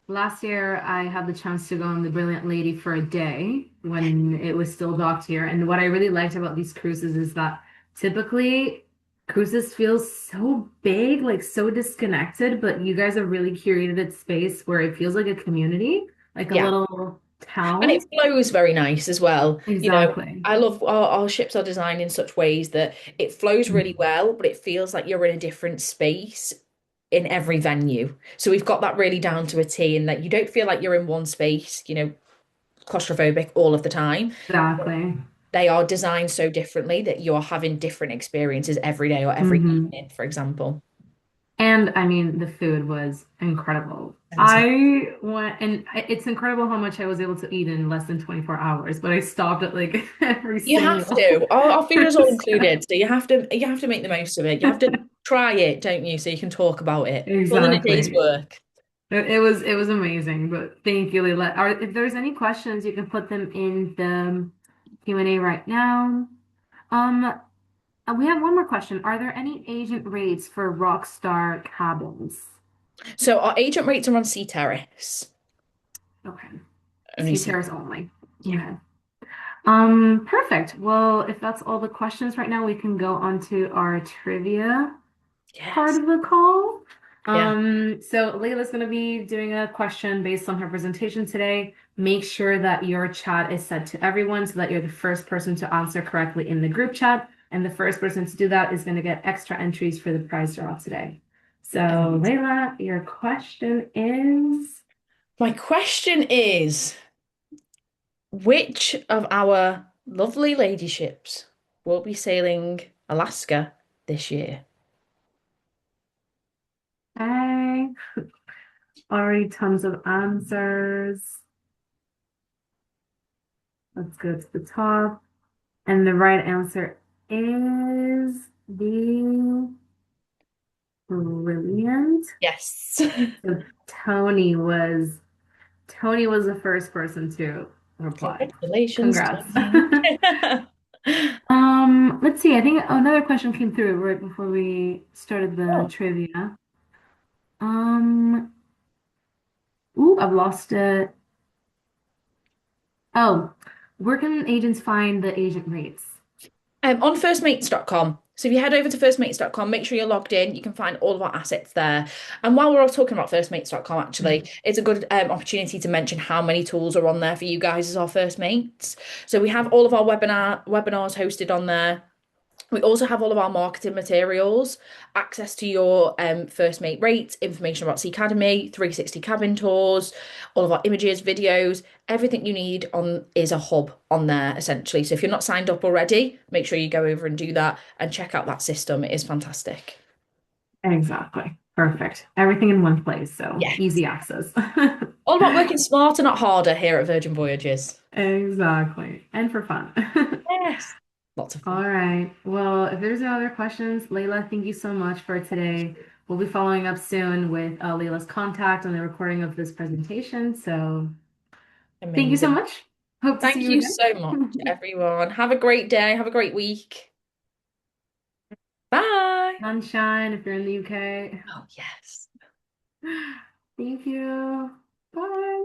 Last year, I had the chance to go on the Brilliant Lady for a day when it was still docked here. And what I really liked about these cruises is that typically cruises feel so big, like so disconnected, but you guys have really curated its space where it feels like a community, like a Yeah. little And town. it flows very nice as well. Exactly. I love our ships are designed in such ways that it flows really well, but it feels like you're in a different space in every venue. So we've got that really down to a T, in that you don't feel like you're in one space, claustrophobic all of the time. Exactly. They are designed so differently that you're having different experiences every day or every Hmm. evening, for example. And I mean, the food was incredible. Amazing. I went, and it's incredible how much I was able to eat in less than 24 hours, but I stopped at like every You have single to. Our food is all restaurant. included, so you have to make the most of it. You have to try it, don't you? So you can talk about it. More than a day's Exactly. work. It was amazing, but thank you, Leila. If there's any questions, you can put them in the Q&A right now. Um, we have one more question. Are there any agent rates for Rockstar cabins? So our agent rates are on Sea Terrace. Okay. Only Sea Sea. terrace only. Yeah. Okay. Perfect. Well, if that's all the questions right now, we can go on to our trivia part Yes. of the call. Yeah. So Layla's going to be doing a question based on her presentation today. Make sure that your chat is set to everyone so that you're the first person to answer correctly in the group chat. And the first person to do that is going to get extra entries for the prize draw today. So, Amazing. Layla, your question is. My question is, which of our lovely ladyships will be sailing Alaska this year? Hey, already tons of answers. Let's go to the top. And the right answer is the brilliant. Yes. So Tony was the first person to reply. Congratulations, Congrats. Tony. Let's see. I think another question came through right before we started the Oh, trivia. Um, I've lost it. Oh, where can agents find the agent rates? on firstmates.com. So if you head over to firstmates.com, make sure you're logged in. You can find all of our assets there. And while we're all talking about firstmates.com, actually, it's a good opportunity to mention how many tools are on there for you guys as our first mates. So we have all of our webinars hosted on there. We also have all of our marketing materials, access to your first mate rates, information about Sea Academy, 360 cabin tours, all of our images, videos, everything you need on is a hub on there essentially. So if you're not signed up already, make sure you go over and do that and check out that system. It is fantastic. Exactly. Perfect. Everything in one place, so Yes. easy access. All about working smarter, not harder here at Virgin Voyages. Exactly. And for fun. Yes. Lots of All fun. right. Well, if there's no other questions, Layla, thank you so much for today. We'll be following up soon with Layla's contact on the recording of this presentation. So thank you so Amazing. much. Hope to see Thank you you again. so much, everyone. Have a great day. Have a great week. Bye. Sunshine if you're in the UK. Oh, yes. Thank you. Bye.